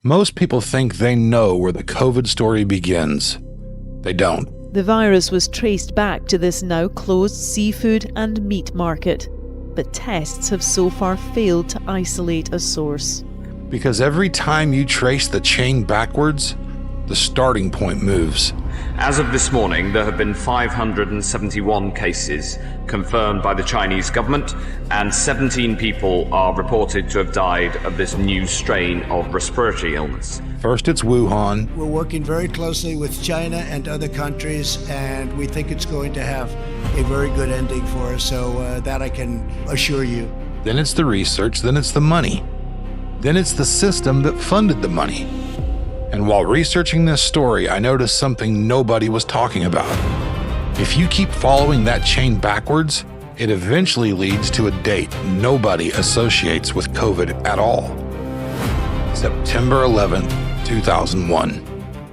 Most people think they know where the COVID story begins. They don't. The virus was traced back to this now closed seafood and meat market, but tests have so far failed to isolate a source. Because every time you trace the chain backwards, the starting point moves. As of this morning, there have been 571 cases confirmed by the Chinese government, and 17 people are reported to have died of this new strain of respiratory illness. First it's Wuhan. We're working very closely with China and other countries, and we think it's going to have a very good ending for us, so that I can assure you. Then it's the research, then it's the money. Then it's the system that funded the money. And while researching this story, I noticed something nobody was talking about. If you keep following that chain backwards, it eventually leads to a date nobody associates with COVID at all. September 11th, 2001.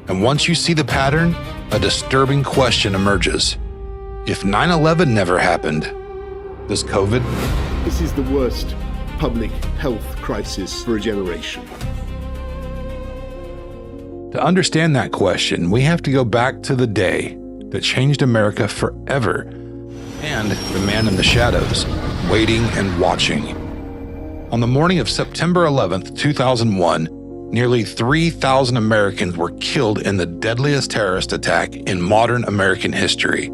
And once you see the pattern, a disturbing question emerges. If 9/11 never happened, does COVID? This is the worst public health crisis for a generation. To understand that question, we have to go back to the day that changed America forever, and the man in the shadows, waiting and watching. On the morning of September 11th, 2001, nearly 3,000 Americans were killed in the deadliest terrorist attack in modern American history.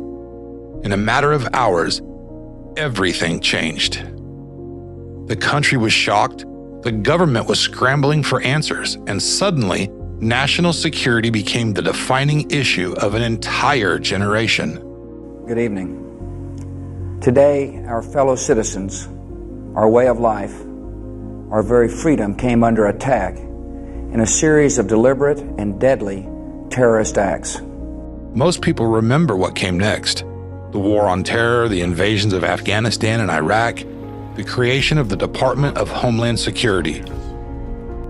In a matter of hours, everything changed. The country was shocked, the government was scrambling for answers, and suddenly, national security became the defining issue of an entire generation. Good evening. Today, our fellow citizens, our way of life, our very freedom came under attack in a series of deliberate and deadly terrorist acts. Most people remember what came next. The war on terror, the invasions of Afghanistan and Iraq, the creation of the Department of Homeland Security.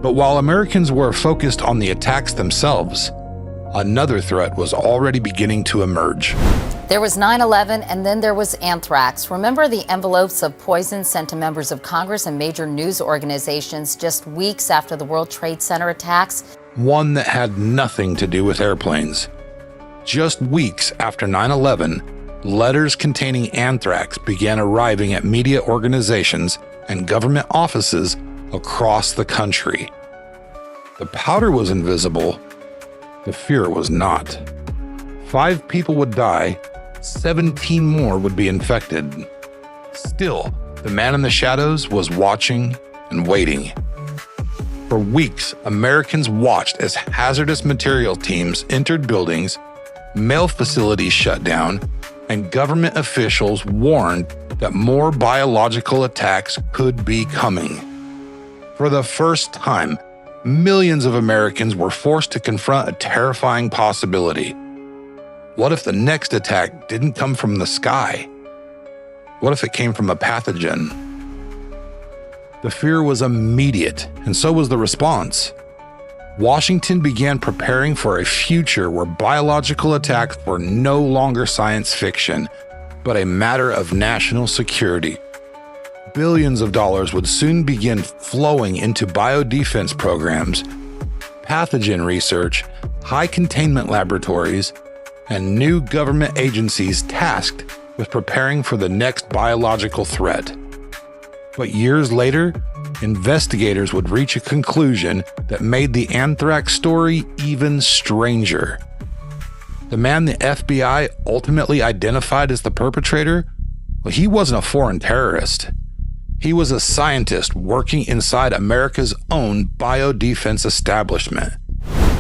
But while Americans were focused on the attacks themselves, another threat was already beginning to emerge. There was 9/11, and then there was anthrax. Remember the envelopes of poison sent to members of Congress and major news organizations just weeks after the World Trade Center attacks? One that had nothing to do with airplanes. Just weeks after 9/11, letters containing anthrax began arriving at media organizations and government offices across the country. The powder was invisible, the fear was not. 5 people would die, 17 more would be infected. Still, the man in the shadows was watching and waiting. For weeks, Americans watched as hazardous material teams entered buildings, mail facilities shut down, and government officials warned that more biological attacks could be coming. For the first time, millions of Americans were forced to confront a terrifying possibility. What if the next attack didn't come from the sky? What if it came from a pathogen? The fear was immediate, and so was the response. Washington began preparing for a future where biological attacks were no longer science fiction, but a matter of national security. Billions of dollars would soon begin flowing into biodefense programs, pathogen research, high containment laboratories, and new government agencies tasked with preparing for the next biological threat. But years later, investigators would reach a conclusion that made the anthrax story even stranger. The man the FBI ultimately identified as the perpetrator, well, he wasn't a foreign terrorist. He was a scientist working inside America's own biodefense establishment.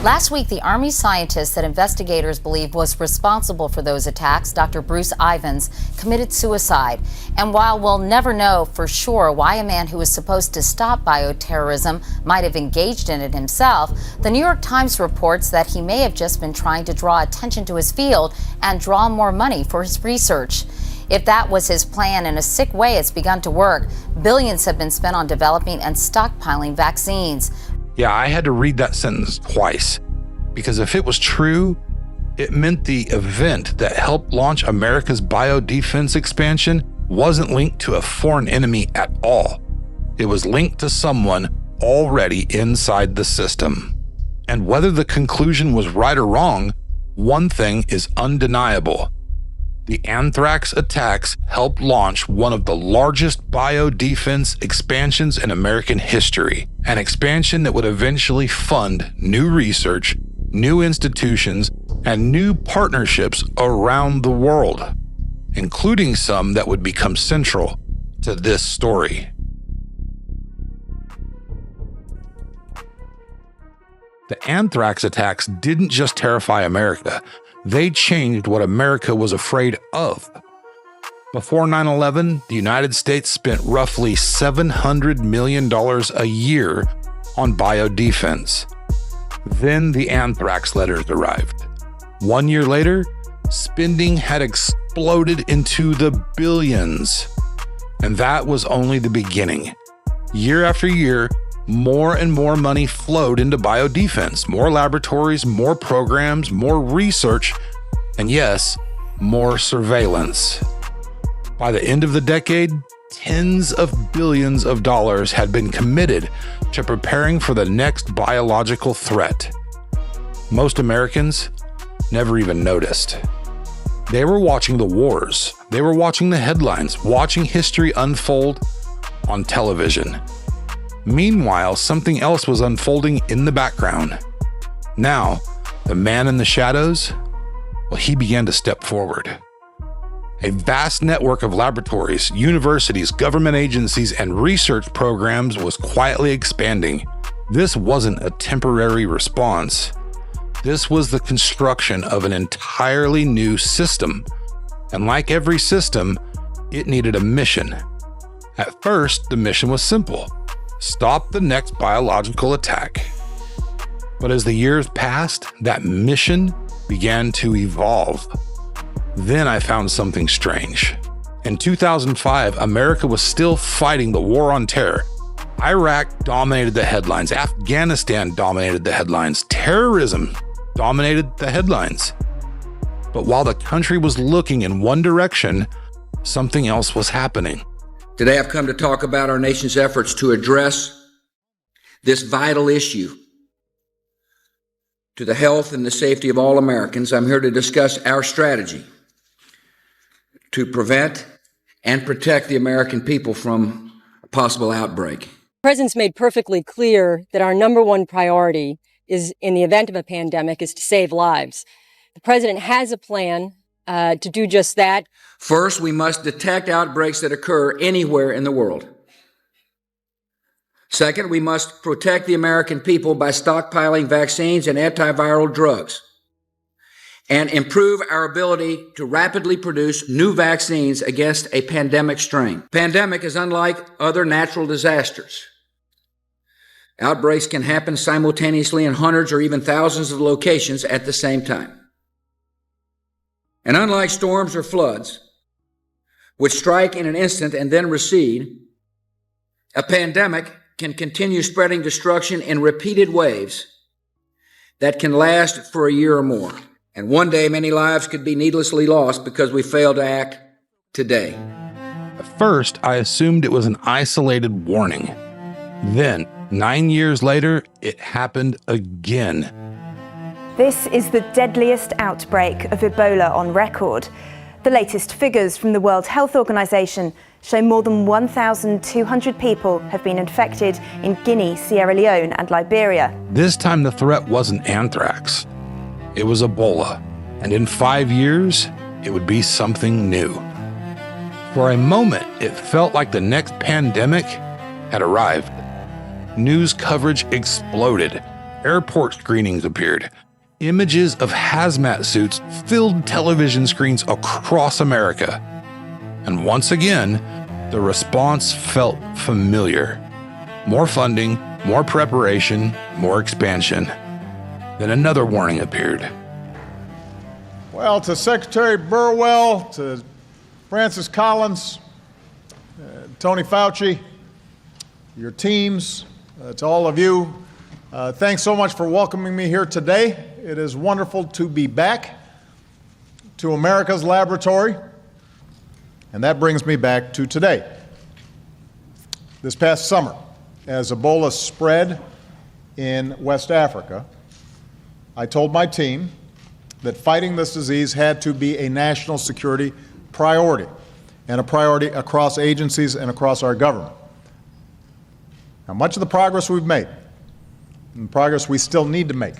Last week, the Army scientist that investigators believe was responsible for those attacks, Dr. Bruce Ivins, committed suicide. And while we'll never know for sure why a man who was supposed to stop bioterrorism might have engaged in it himself, the New York Times reports that he may have just been trying to draw attention to his field and draw more money for his research. If that was his plan, in a sick way, it's begun to work. Billions have been spent on developing and stockpiling vaccines. Yeah, I had to read that sentence twice, because if it was true, it meant the event that helped launch America's biodefense expansion wasn't linked to a foreign enemy at all. It was linked to someone already inside the system. And whether the conclusion was right or wrong, one thing is undeniable. The anthrax attacks helped launch one of the largest biodefense expansions in American history, an expansion that would eventually fund new research, new institutions, and new partnerships around the world, including some that would become central to this story. The anthrax attacks didn't just terrify America, they changed what America was afraid of. Before 9/11, the United States spent roughly $700 million a year on biodefense. Then the anthrax letters arrived. 1 year later, spending had exploded into the billions. And that was only the beginning. Year after year, more and more money flowed into biodefense, more laboratories, more programs, more research, and yes, more surveillance. By the end of the decade, tens of billions of dollars had been committed to preparing for the next biological threat. Most Americans never even noticed. They were watching the wars, they were watching the headlines, watching history unfold on television. Meanwhile, something else was unfolding in the background. Now, the man in the shadows, well, he began to step forward. A vast network of laboratories, universities, government agencies, and research programs was quietly expanding. This wasn't a temporary response. This was the construction of an entirely new system. And like every system, it needed a mission. At first, the mission was simple: stop the next biological attack. But as the years passed, that mission began to evolve. Then I found something strange. In 2005, America was still fighting the war on terror. Iraq dominated the headlines. Afghanistan dominated the headlines. Terrorism dominated the headlines. But while the country was looking in one direction, something else was happening. Today I've come to talk about our nation's efforts to address this vital issue to the health and the safety of all Americans. I'm here to discuss our strategy to prevent and protect the American people from a possible outbreak. The President's made perfectly clear that our number one priority is, in the event of a pandemic, is to save lives. The President has a plan to do just that. First, we must detect outbreaks that occur anywhere in the world. Second, we must protect the American people by stockpiling vaccines and antiviral drugs, and improve our ability to rapidly produce new vaccines against a pandemic strain. Pandemic is unlike other natural disasters. Outbreaks can happen simultaneously in hundreds or even thousands of locations at the same time. And unlike storms or floods, which strike in an instant and then recede, a pandemic can continue spreading destruction in repeated waves that can last for a year or more. And one day, many lives could be needlessly lost because we failed to act today. At first, I assumed it was an isolated warning. Then, 9 years later, it happened again. This is the deadliest outbreak of Ebola on record. The latest figures from the World Health Organization show more than 1,200 people have been infected in Guinea, Sierra Leone, and Liberia. This time the threat wasn't anthrax. It was Ebola. And in 5 years, it would be something new. For a moment, it felt like the next pandemic had arrived. News coverage exploded. Airport screenings appeared. Images of hazmat suits filled television screens across America. And once again, the response felt familiar. More funding, more preparation, more expansion. Then another warning appeared. Well, to Secretary Burwell, to Francis Collins, Tony Fauci, your teams, to all of you, thanks so much for welcoming me here today. It is wonderful to be back to America's laboratory, and that brings me back to today. This past summer, as Ebola spread in West Africa, I told my team that fighting this disease had to be a national security priority, and a priority across agencies and across our government. Now, much of the progress we've made, and progress we still need to make,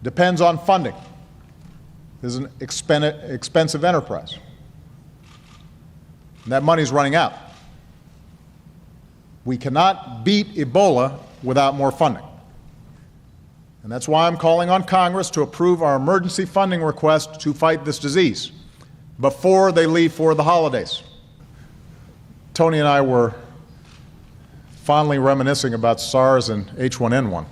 depends on funding. This is an expensive enterprise. And that money's running out. We cannot beat Ebola without more funding. And that's why I'm calling on Congress to approve our emergency funding request to fight this disease before they leave for the holidays. Tony and I were fondly reminiscing about SARS and H1N1.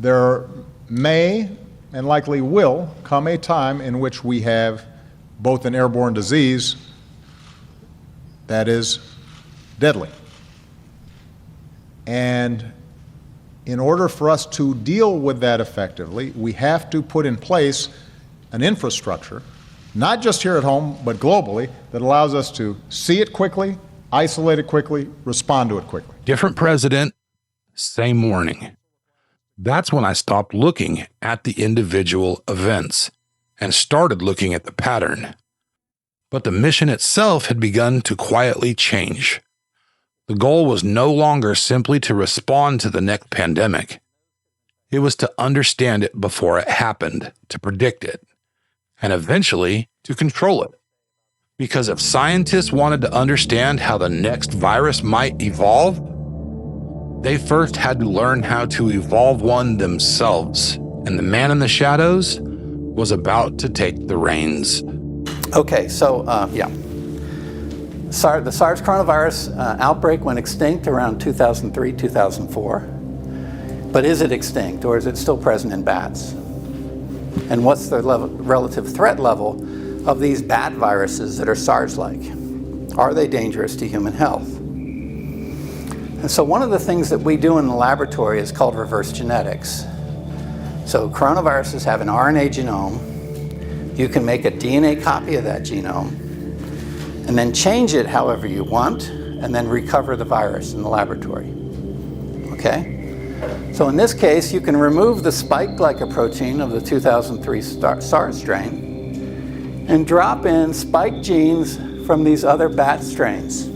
There may and likely will come a time in which we have both an airborne disease that is deadly. And in order for us to deal with that effectively, we have to put in place an infrastructure, not just here at home, but globally, that allows us to see it quickly, isolate it quickly, respond to it quickly. Different president, same warning. That's when I stopped looking at the individual events and started looking at the pattern. But the mission itself had begun to quietly change. The goal was no longer simply to respond to the next pandemic. It was to understand it before it happened, to predict it, and eventually to control it. Because if scientists wanted to understand how the next virus might evolve, they first had to learn how to evolve one themselves. And the man in the shadows was about to take the reins. Okay, so the SARS coronavirus outbreak went extinct around 2003, 2004. But is it extinct, or is it still present in bats? And what's the relative threat level of these bat viruses that are SARS-like? Are they dangerous to human health? And so one of the things that we do in the laboratory is called reverse genetics. So coronaviruses have an RNA genome. You can make a DNA copy of that genome and then change it however you want, and then recover the virus in the laboratory. Okay? So in this case, you can remove the spike glycoprotein of the 2003 SARS strain and drop in spike genes from these other bat strains.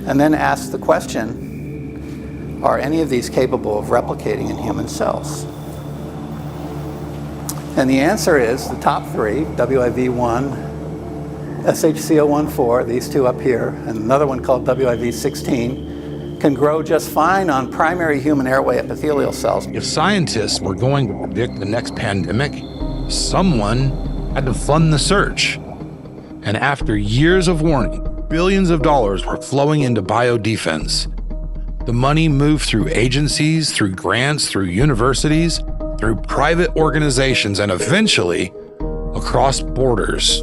And then ask the question, are any of these capable of replicating in human cells? And the answer is the top three, WIV1, SHCO14, these two up here, and another one called WIV16, can grow just fine on primary human airway epithelial cells. If scientists were going to predict the next pandemic, someone had to fund the search. And after years of warning, billions of dollars were flowing into biodefense. The money moved through agencies, through grants, through universities, through private organizations, and eventually across borders.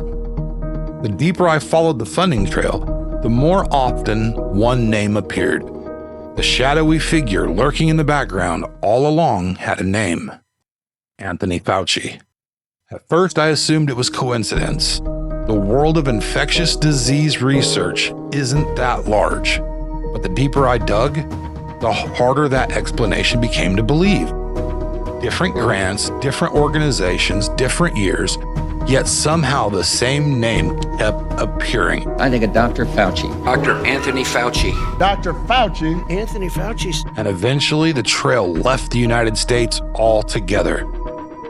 The deeper I followed the funding trail, the more often one name appeared. The shadowy figure lurking in the background all along had a name: Anthony Fauci. At first, I assumed it was coincidence. The world of infectious disease research isn't that large. But the deeper I dug, the harder that explanation became to believe. Different grants, different organizations, different years, yet somehow the same name kept appearing. I think of Dr. Fauci. Dr. Anthony Fauci. Dr. Fauci. Anthony Fauci. And eventually the trail left the United States altogether.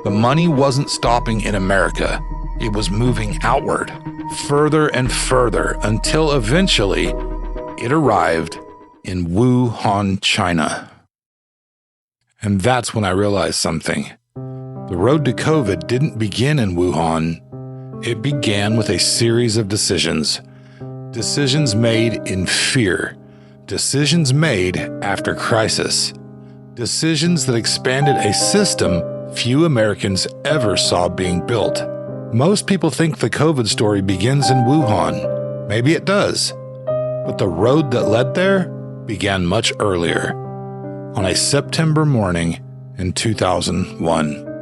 The money wasn't stopping in America. It was moving outward, further and further, until eventually it arrived in Wuhan, China. And that's when I realized something. The road to COVID didn't begin in Wuhan. It began with a series of decisions. Decisions made in fear. Decisions made after crisis. Decisions that expanded a system few Americans ever saw being built. Most people think the COVID story begins in Wuhan. Maybe it does. But the road that led there began much earlier, on a September morning in 2001.